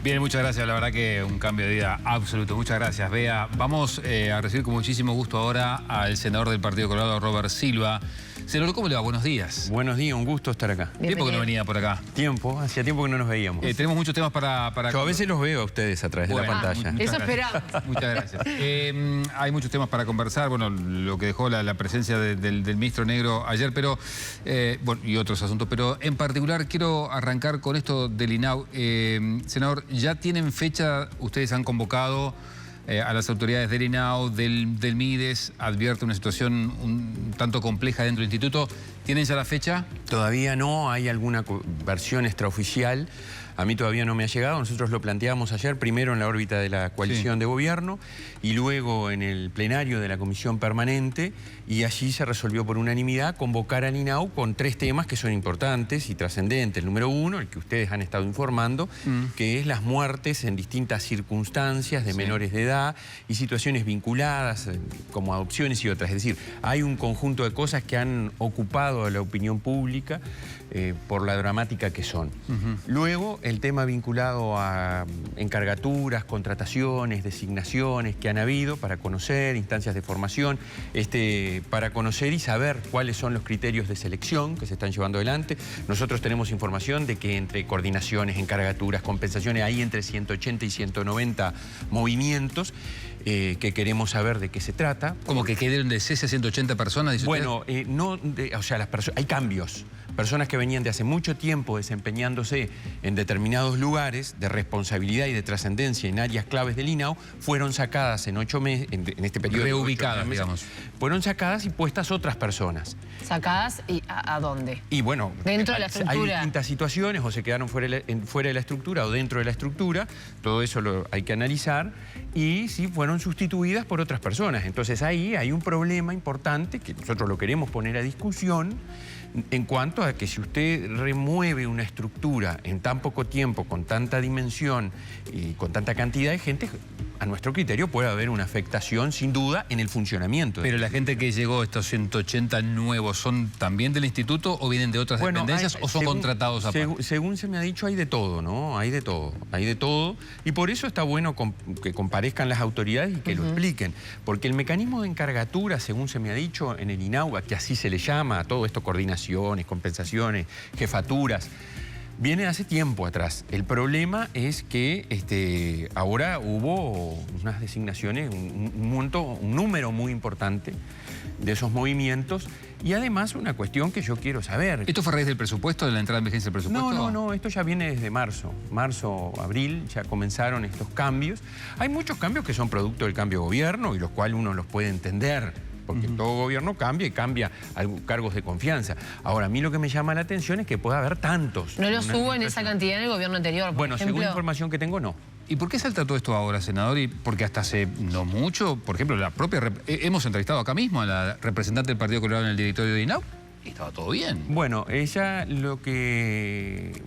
Bien, muchas gracias. La verdad que un cambio de vida absoluto. Muchas gracias, Bea. Vamos a recibir con muchísimo gusto ahora al senador del Partido Colorado, Robert Silva. Senador, ¿cómo le va? Buenos días. Buenos días, un gusto estar acá. Tiempo que no venía por acá. Hacía tiempo que no nos veíamos. Tenemos muchos temas para... Yo a veces los veo a ustedes a través de la pantalla. Eso esperaba. Muchas gracias. Hay muchos temas para conversar, bueno, lo que dejó la presencia del ministro Negro ayer, pero bueno, y otros asuntos, pero en particular quiero arrancar con esto del INAU. Senador, ¿ya tienen fecha? Ustedes han convocado a las autoridades del INAU, del MIDES, advierte una situación un tanto compleja dentro del instituto. ¿Tienen ya la fecha? Todavía no, hay alguna versión extraoficial. A mí todavía no me ha llegado. Nosotros lo planteamos ayer, primero en la órbita de la coalición de gobierno y luego en el plenario de la comisión permanente, y allí se resolvió por unanimidad convocar al INAU con 3 temas que son importantes y trascendentes. El número 1, el que ustedes han estado informando, que es las muertes en distintas circunstancias de menores de edad y situaciones vinculadas como adopciones y otras. Es decir, hay un conjunto de cosas que han ocupado a la opinión pública por la dramática que son. Luego, el tema vinculado a encargaturas, contrataciones, designaciones que han habido para conocer, instancias de formación, para conocer y saber cuáles son los criterios de selección que se están llevando adelante. Nosotros tenemos información de que entre coordinaciones, encargaturas, compensaciones, hay entre 180 y 190 movimientos que queremos saber de qué se trata. ¿Como que quedaron de cese a 180 personas? Dice bueno, o sea, hay cambios. Personas que venían de hace mucho tiempo desempeñándose en determinados lugares de responsabilidad y de trascendencia en áreas claves del INAU, fueron sacadas en 8 meses, en este periodo. Reubicadas, digamos. Fueron sacadas y puestas otras personas. ¿Sacadas y a dónde? Y bueno, dentro de la estructura. Hay distintas situaciones, o se quedaron fuera de la estructura o dentro de la estructura. Todo eso hay que analizar. Y sí, fueron sustituidas por otras personas. Entonces ahí hay un problema importante que nosotros lo queremos poner a discusión en cuanto a que si usted remueve una estructura en tan poco tiempo, con tanta dimensión y con tanta cantidad de gente, a nuestro criterio puede haber una afectación sin duda en el funcionamiento. Pero la gente que llegó, estos 180 nuevos, ¿son también del instituto o vienen de otras dependencias o son contratados aparte? Según se me ha dicho, hay de todo, ¿no? Hay de todo, y por eso está bueno que comparezcan las autoridades y que lo expliquen, porque el mecanismo de encargatura, según se me ha dicho en el INAU, que así se le llama a todo esto, coordinaciones, compensaciones, jefaturas, viene hace tiempo atrás. El problema es que ahora hubo unas designaciones, un número muy importante de esos movimientos, y además una cuestión que yo quiero saber. ¿Esto fue a raíz del presupuesto, de la entrada en vigencia del presupuesto? No, esto ya viene desde marzo, abril, ya comenzaron estos cambios. Hay muchos cambios que son producto del cambio de gobierno y los cuales uno los puede entender, porque todo gobierno cambia y cambia cargos de confianza. Ahora, a mí lo que me llama la atención es que pueda haber tantos. ¿No los hubo en esa cantidad en el gobierno anterior, por ejemplo? Según la información que tengo, no. ¿Y por qué salta todo esto ahora, senador? Y porque hasta hace no mucho, por ejemplo, hemos entrevistado acá mismo a la representante del Partido Colorado en el directorio de INAU y estaba todo bien. Bueno, ella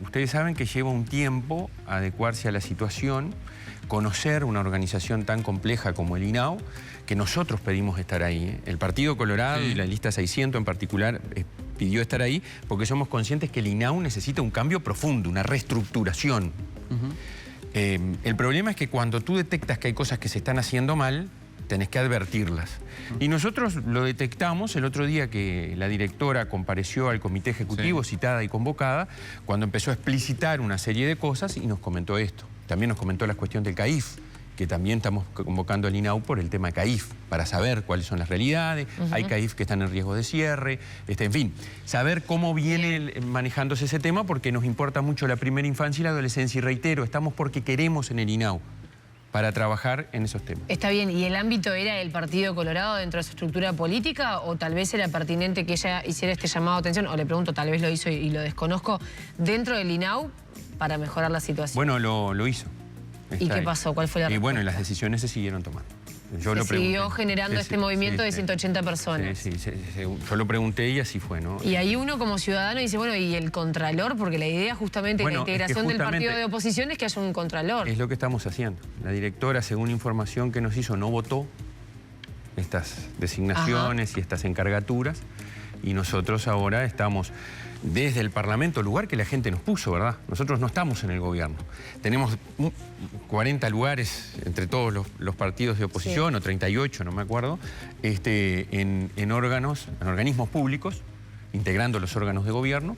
ustedes saben que lleva un tiempo adecuarse a la situación, conocer una organización tan compleja como el INAU, que nosotros pedimos estar ahí. El Partido Colorado y la lista 600 en particular pidió estar ahí porque somos conscientes que el INAU necesita un cambio profundo, una reestructuración. El problema es que cuando tú detectas que hay cosas que se están haciendo mal, tenés que advertirlas. Y nosotros lo detectamos el otro día que la directora compareció al comité ejecutivo, citada y convocada, cuando empezó a explicitar una serie de cosas y nos comentó esto. También nos comentó la cuestión del CAIF, que también estamos convocando al INAU por el tema CAIF, para saber cuáles son las realidades. Hay CAIF que están en riesgo de cierre, en fin, saber cómo viene manejándose ese tema, porque nos importa mucho la primera infancia y la adolescencia, y reitero, estamos porque queremos en el INAU para trabajar en esos temas. Está bien, ¿y el ámbito era el Partido Colorado dentro de su estructura política o tal vez era pertinente que ella hiciera este llamado de atención, o le pregunto, tal vez lo hizo y lo desconozco, dentro del INAU para mejorar la situación? Bueno, lo hizo. ¿Y qué pasó? ¿Cuál fue la respuesta? Y bueno, las decisiones se siguieron tomando. Se siguió generando este movimiento de 180 personas. Sí, yo lo pregunté y así fue, ¿no? Y ahí uno como ciudadano dice, bueno, ¿y el contralor? Porque la idea justamente de la integración del partido de oposición es que haya un contralor. Es lo que estamos haciendo. La directora, según información que nos hizo, no votó estas designaciones y estas encargaturas. y nosotros ahora estamos desde el Parlamento, lugar que la gente nos puso, ¿verdad? Nosotros no estamos en el gobierno. Tenemos 40 lugares entre todos los partidos de oposición, sí, o 38, no me acuerdo, en organismos públicos, integrando los órganos de gobierno,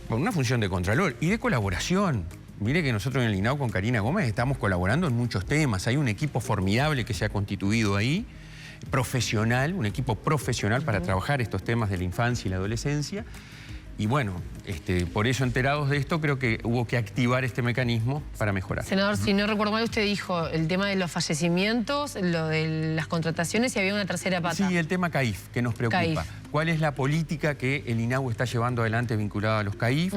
con una función de contralor y de colaboración. Mire que nosotros en el INAU con Karina Gómez estamos colaborando en muchos temas. Hay un equipo formidable que se ha constituido ahí, profesional, un equipo profesional para trabajar estos temas de la infancia y la adolescencia. Y bueno, por eso, enterados de esto, creo que hubo que activar este mecanismo para mejorar. Senador, si no recuerdo mal, usted dijo el tema de los fallecimientos, lo de las contrataciones y había una tercera pata. Sí, el tema CAIF, que nos preocupa. CAIF. ¿Cuál es la política que el INAU está llevando adelante vinculada a los CAIF?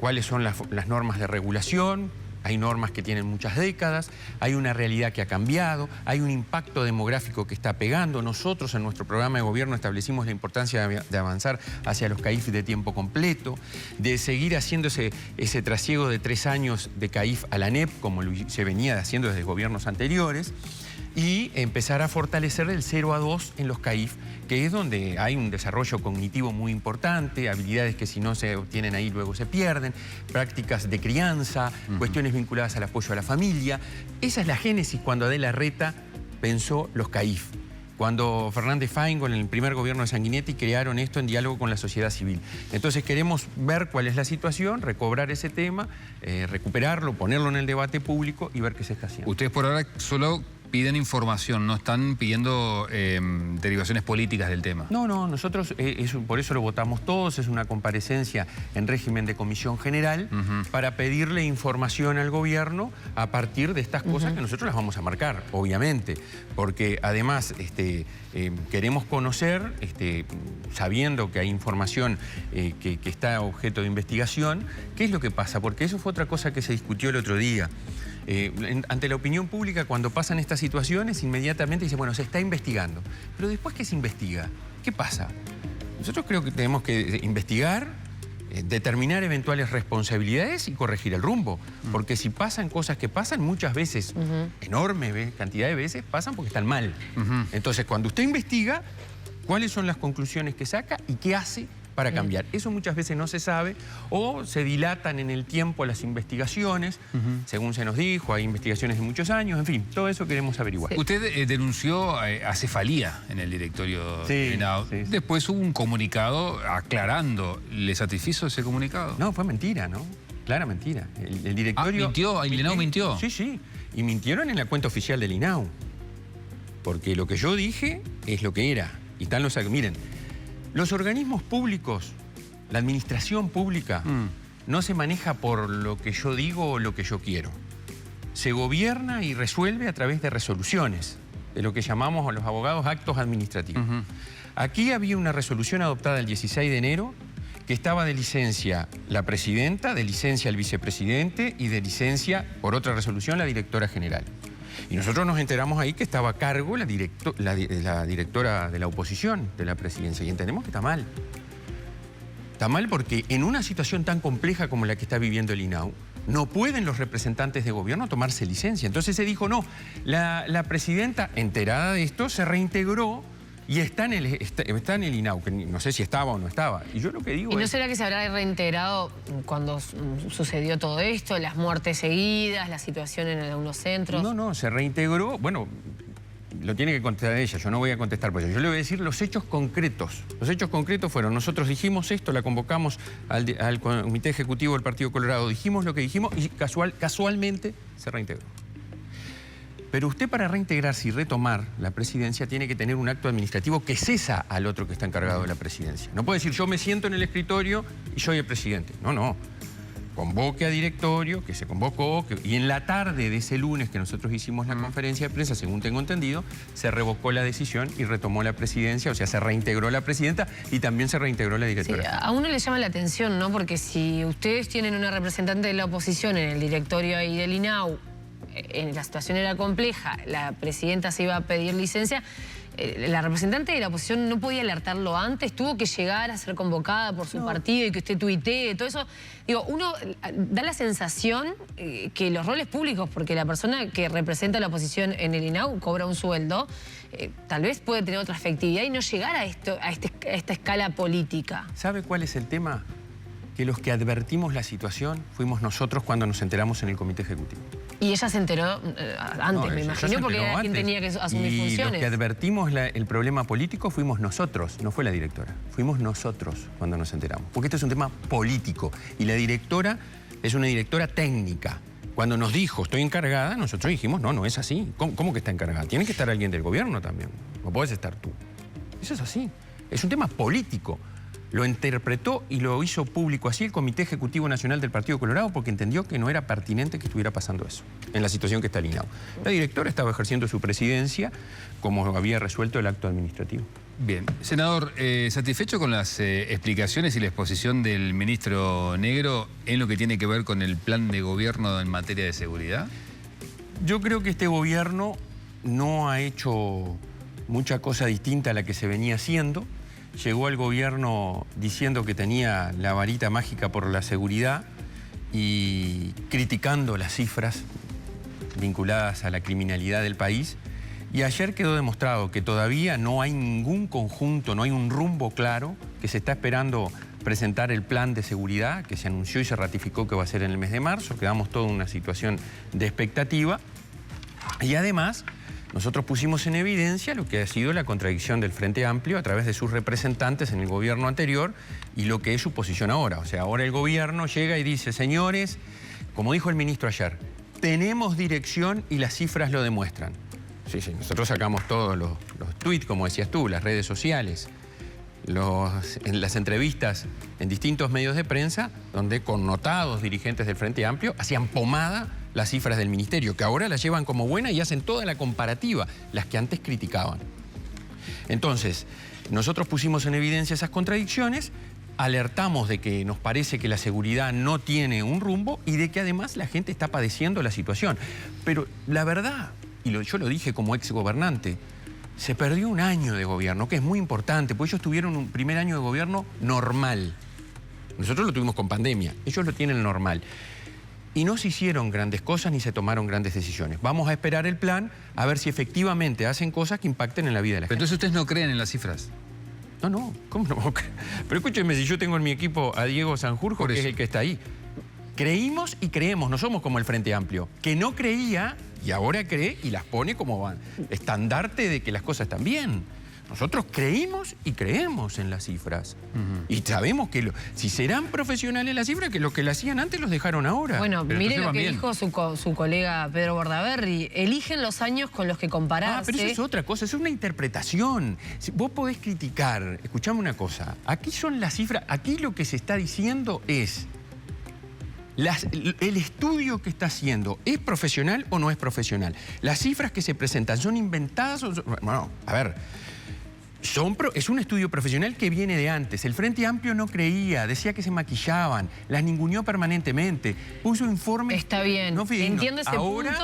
¿Cuáles son las normas de regulación? Hay normas que tienen muchas décadas, hay una realidad que ha cambiado, hay un impacto demográfico que está pegando. Nosotros en nuestro programa de gobierno establecimos la importancia de avanzar hacia los CAIF de tiempo completo, de seguir haciendo ese trasiego de 3 años de CAIF a la ANEP, como se venía haciendo desde gobiernos anteriores, y empezar a fortalecer el 0 a 2 en los CAIF, que es donde hay un desarrollo cognitivo muy importante, habilidades que si no se obtienen ahí luego se pierden, prácticas de crianza, cuestiones vinculadas al apoyo a la familia. Esa es la génesis cuando Adela Reta pensó los CAIF. Cuando Fernández Feingold, en el primer gobierno de Sanguinetti, crearon esto en diálogo con la sociedad civil. Entonces queremos ver cuál es la situación, recobrar ese tema, recuperarlo, ponerlo en el debate público y ver qué se está haciendo. Ustedes por ahora solo piden información, no están pidiendo derivaciones políticas del tema. No, nosotros por eso lo votamos todos, es una comparecencia en régimen de comisión general para pedirle información al gobierno a partir de estas cosas que nosotros las vamos a marcar, obviamente, porque además queremos conocer, sabiendo que hay información que está objeto de investigación, qué es lo que pasa, porque eso fue otra cosa que se discutió el otro día. Ante la opinión pública, cuando pasan estas situaciones, inmediatamente dice, bueno, se está investigando. Pero después, ¿qué se investiga? ¿Qué pasa? Nosotros creo que tenemos que investigar, determinar eventuales responsabilidades y corregir el rumbo. Porque si pasan cosas que pasan, muchas veces, enorme cantidad de veces, pasan porque están mal. Entonces, cuando usted investiga, ¿cuáles son las conclusiones que saca y qué hace para cambiar? Eso muchas veces no se sabe o se dilatan en el tiempo las investigaciones, según se nos dijo, hay investigaciones de muchos años, en fin, todo eso queremos averiguar. Usted denunció acefalía en el directorio de INAU. Sí. Después hubo un comunicado aclarando. ¿Le satisfizo ese comunicado? No, fue mentira, ¿no? Clara mentira. El directorio... ¿Mintió? ¿El INAU mintió? Sí. Y mintieron en la cuenta oficial del INAU. Porque lo que yo dije es lo que era. Y están los... Miren, los organismos públicos, la administración pública, no se maneja por lo que yo digo o lo que yo quiero. Se gobierna y resuelve a través de resoluciones, de lo que llamamos a los abogados actos administrativos. Aquí había una resolución adoptada el 16 de enero que estaba de licencia la presidenta, de licencia el vicepresidente y de licencia, por otra resolución, la directora general. Y nosotros nos enteramos ahí que estaba a cargo la directora de la oposición de la presidencia y entendemos que está mal. Está mal porque en una situación tan compleja como la que está viviendo el INAU, no pueden los representantes de gobierno tomarse licencia. Entonces se dijo, no, la presidenta, enterada de esto, se reintegró y está en el INAU, que no sé si estaba o no estaba. Y yo lo que digo ¿Y no será que se habrá reintegrado cuando sucedió todo esto, las muertes seguidas, la situación en algunos centros? No, se reintegró. Bueno, lo tiene que contestar ella, yo no voy a contestar por eso. Yo le voy a decir los hechos concretos. Los hechos concretos fueron, nosotros dijimos esto, la convocamos al Comité Ejecutivo del Partido Colorado, dijimos lo que dijimos y casualmente se reintegró. Pero usted, para reintegrarse y retomar la presidencia, tiene que tener un acto administrativo que cesa al otro que está encargado de la presidencia. No puede decir, yo me siento en el escritorio y soy el presidente. No. Convoque a directorio, que se convocó, y en la tarde de ese lunes que nosotros hicimos la conferencia de prensa, según tengo entendido, se revocó la decisión y retomó la presidencia, o sea, se reintegró la presidenta y también se reintegró la directora. Sí, a uno le llama la atención, ¿no? Porque si ustedes tienen una representante de la oposición en el directorio ahí del INAU, la situación era compleja, la presidenta se iba a pedir licencia la representante de la oposición no podía alertarlo antes, tuvo que llegar a ser convocada por su partido y que usted tuitee, todo eso. Digo, uno da la sensación que los roles públicos, porque la persona que representa a la oposición en el INAU cobra un sueldo, tal vez puede tener otra efectividad y no llegar a esta escala política. ¿Sabe cuál es el tema? Que los que advertimos la situación fuimos nosotros cuando nos enteramos en el Comité Ejecutivo. Y ella se enteró antes, me imagino, porque era quien tenía que asumir funciones. Y los que advertimos el problema político fuimos nosotros, no fue la directora. Fuimos nosotros cuando nos enteramos. Porque este es un tema político. Y la directora es una directora técnica. Cuando nos dijo, estoy encargada, nosotros dijimos, no, no es así. ¿Cómo que está encargada? Tiene que estar alguien del gobierno también. No puedes estar tú. Eso es así. Es un tema político. Lo interpretó y lo hizo público así el Comité Ejecutivo Nacional del Partido Colorado porque entendió que no era pertinente que estuviera pasando eso, en la situación que está el INAU. La directora estaba ejerciendo su presidencia como había resuelto el acto administrativo. Bien. Senador, ¿satisfecho con las explicaciones y la exposición del ministro Negro en lo que tiene que ver con el plan de gobierno en materia de seguridad? Yo creo que este gobierno no ha hecho mucha cosa distinta a la que se venía haciendo. Llegó al gobierno diciendo que tenía la varita mágica por la seguridad y criticando las cifras vinculadas a la criminalidad del país. Y ayer quedó demostrado que todavía no hay ningún conjunto, no hay un rumbo claro, que se está esperando presentar el plan de seguridad que se anunció y se ratificó que va a ser en el mes de marzo. Quedamos toda una situación de expectativa. Y además, nosotros pusimos en evidencia lo que ha sido la contradicción del Frente Amplio a través de sus representantes en el gobierno anterior y lo que es su posición ahora. O sea, ahora el gobierno llega y dice, señores, como dijo el ministro ayer, tenemos dirección y las cifras lo demuestran. Sí, nosotros sacamos todos los tweets, como decías tú, las redes sociales, en las entrevistas en distintos medios de prensa, donde connotados dirigentes del Frente Amplio hacían pomada las cifras del ministerio, que ahora las llevan como buenas y hacen toda la comparativa, las que antes criticaban. Entonces, nosotros pusimos en evidencia esas contradicciones, alertamos de que nos parece que la seguridad no tiene un rumbo y de que además la gente está padeciendo la situación. Pero la verdad, y yo lo dije como ex gobernante, se perdió un año de gobierno, que es muy importante, porque ellos tuvieron un primer año de gobierno normal. Nosotros lo tuvimos con pandemia, ellos lo tienen normal. Y no se hicieron grandes cosas ni se tomaron grandes decisiones. Vamos a esperar el plan a ver si efectivamente hacen cosas que impacten en la vida de la gente. Pero entonces ustedes no creen en las cifras. No, ¿cómo no? Pero escúcheme, si yo tengo en mi equipo a Diego Sanjurjo, que es el que está ahí. Creímos y creemos, no somos como el Frente Amplio, que no creía y ahora cree y las pone como estandarte de que las cosas están bien. Nosotros creímos y creemos en las cifras. Y sabemos que si serán profesionales las cifras, que lo que le hacían antes los dejaron ahora. Bueno, mire lo que dijo su colega Pedro Bordaberry. Eligen los años con los que compararse. Pero eso es otra cosa, eso es una interpretación. Vos podés criticar, escuchame una cosa, aquí son las cifras, aquí lo que se está diciendo es... el estudio que está haciendo, ¿es profesional o no es profesional? Las cifras que se presentan, ¿son inventadas o son...? Bueno, a ver... Es un estudio profesional que viene de antes. El Frente Amplio no creía, decía que se maquillaban, las ninguneó permanentemente, puso informes... Está bien, no entiendo ese punto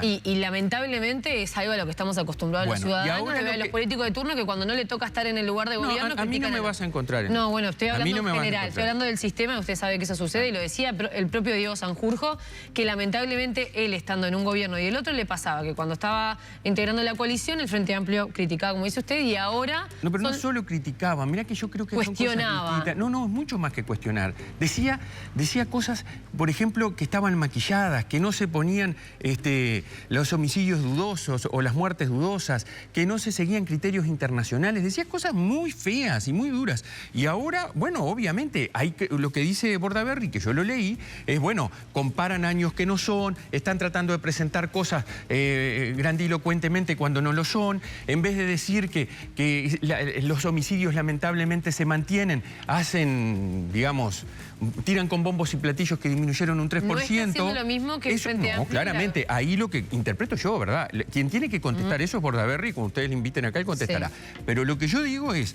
y lamentablemente es algo a lo que estamos acostumbrados los ciudadanos, a los políticos de turno, que cuando no le toca estar en el lugar de gobierno... A mí no me vas a encontrar. No, bueno, estoy hablando en general, estoy hablando del sistema, usted sabe que eso sucede y lo decía el propio Diego Sanjurjo, que lamentablemente él estando en un gobierno y el otro le pasaba que cuando estaba integrando la coalición, el Frente Amplio criticaba, como dice usted, y ahora... No, pero no solo criticaba, mirá que yo creo que cuestionaba. Son cosas distintas. No, es mucho más que cuestionar. Decía cosas, por ejemplo, que estaban maquilladas, que no se ponían los homicidios dudosos o las muertes dudosas, que no se seguían criterios internacionales. Decía cosas muy feas y muy duras. Y ahora, bueno, obviamente, lo que dice Bordaberry, que yo lo leí, es, bueno, comparan años que no son, están tratando de presentar cosas grandilocuentemente cuando no lo son, en vez de decir que los homicidios lamentablemente se mantienen, digamos, tiran con bombos y platillos que disminuyeron un 3%. ¿No está haciendo lo mismo que el Frente Amplio? No, claramente, ahí lo que interpreto yo, ¿verdad? Quien tiene que contestar eso es Bordaberry, cuando ustedes le inviten acá, él contestará. Sí. Pero lo que yo digo es,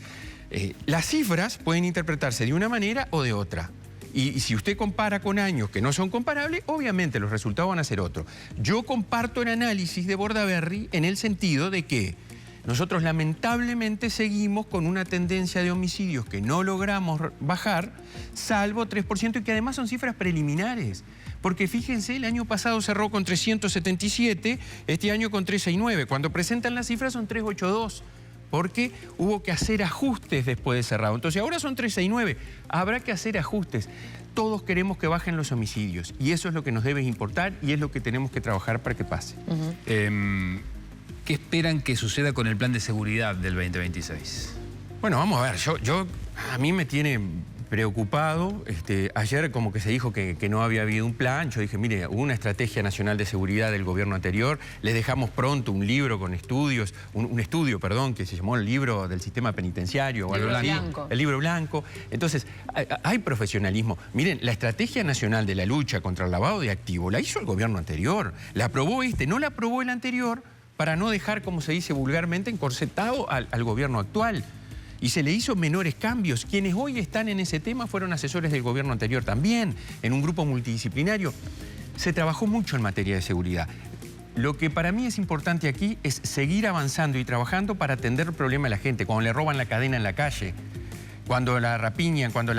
las cifras pueden interpretarse de una manera o de otra. Y si usted compara con años que no son comparables, obviamente los resultados van a ser otros. Yo comparto el análisis de Bordaberry en el sentido de que Nosotros lamentablemente seguimos con una tendencia de homicidios que no logramos bajar, salvo 3%, y que además son cifras preliminares. Porque fíjense, el año pasado cerró con 377, este año con 369. Cuando presentan las cifras son 382, porque hubo que hacer ajustes después de cerrado. Entonces ahora son 369, habrá que hacer ajustes. Todos queremos que bajen los homicidios y eso es lo que nos debe importar y es lo que tenemos que trabajar para que pase. ¿Qué esperan que suceda con el plan de seguridad del 2026? Bueno, vamos a ver, a mí me tiene preocupado. Ayer como que se dijo que no había habido un plan. Yo dije, mire, hubo una estrategia nacional de seguridad del gobierno anterior. Les dejamos pronto un libro con estudios, un estudio, perdón, que se llamó el libro del sistema penitenciario. O algo así. El libro blanco. Entonces, hay profesionalismo. Miren, la estrategia nacional de la lucha contra el lavado de activos la hizo el gobierno anterior. La aprobó no la aprobó el anterior para no dejar, como se dice vulgarmente, encorsetado al gobierno actual. Y se le hizo menores cambios. Quienes hoy están en ese tema fueron asesores del gobierno anterior también, en un grupo multidisciplinario. Se trabajó mucho en materia de seguridad. Lo que para mí es importante aquí es seguir avanzando y trabajando para atender el problema de la gente. Cuando le roban la cadena en la calle, cuando la rapiñan, cuando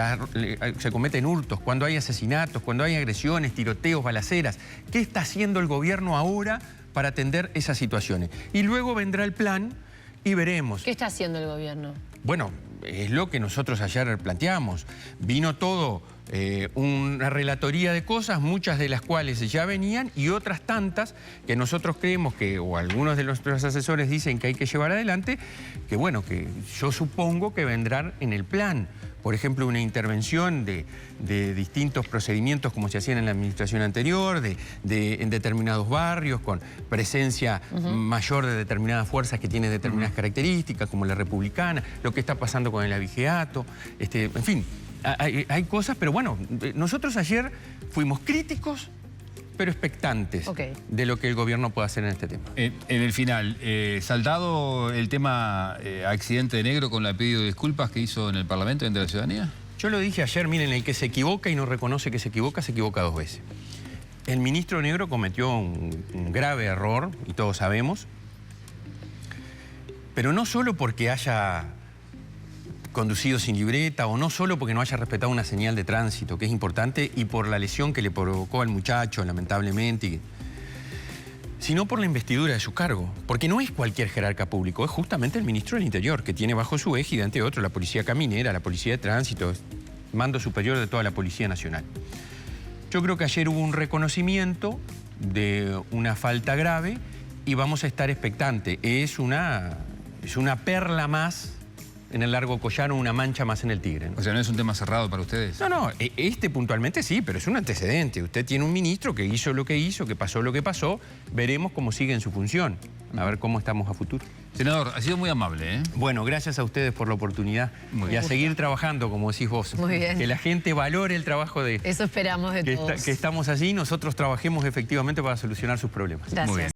se cometen hurtos, cuando hay asesinatos, cuando hay agresiones, tiroteos, balaceras. ¿Qué está haciendo el gobierno ahora para atender esas situaciones? Y luego vendrá el plan y veremos. ¿Qué está haciendo el gobierno? Bueno, es lo que nosotros ayer planteamos. Vino todo, una relatoría de cosas, muchas de las cuales ya venían y otras tantas que nosotros creemos que, o algunos de nuestros asesores dicen que hay que llevar adelante, que bueno, que yo supongo que vendrán en el plan. Por ejemplo, una intervención de distintos procedimientos como se hacían en la administración anterior, en determinados barrios, con presencia mayor de determinadas fuerzas que tienen determinadas características, como la republicana, lo que está pasando con el abigeato, en fin, hay cosas, pero bueno, nosotros ayer fuimos críticos, pero expectantes de lo que el gobierno puede hacer en este tema. En el final, ¿saldado el tema accidente de negro con la pedido de disculpas que hizo en el Parlamento ante la ciudadanía? Yo lo dije ayer, miren, el que se equivoca y no reconoce que se equivoca dos veces. El ministro Negro cometió un grave error, y todos sabemos, pero no solo porque haya conducido sin libreta o no solo porque no haya respetado una señal de tránsito, que es importante, y por la lesión que le provocó al muchacho, lamentablemente, sino por la investidura de su cargo. Porque no es cualquier jerarca público, es justamente el ministro del Interior, que tiene bajo su égida, entre otros, la Policía Caminera, la Policía de Tránsito, mando superior de toda la Policía Nacional. Yo creo que ayer hubo un reconocimiento de una falta grave y vamos a estar expectantes. Es una perla más en el largo collar, una mancha más en el tigre, ¿no? O sea, ¿no es un tema cerrado para ustedes? No, puntualmente sí, pero es un antecedente. Usted tiene un ministro que hizo lo que hizo, que pasó lo que pasó. Veremos cómo sigue en su función. A ver cómo estamos a futuro. Senador, ha sido muy amable, ¿eh? Bueno, gracias a ustedes por la oportunidad y a seguir trabajando, como decís vos. Muy bien. Que la gente valore el trabajo Eso esperamos de todos. Que estamos allí y nosotros trabajemos efectivamente para solucionar sus problemas. Gracias. Muy bien.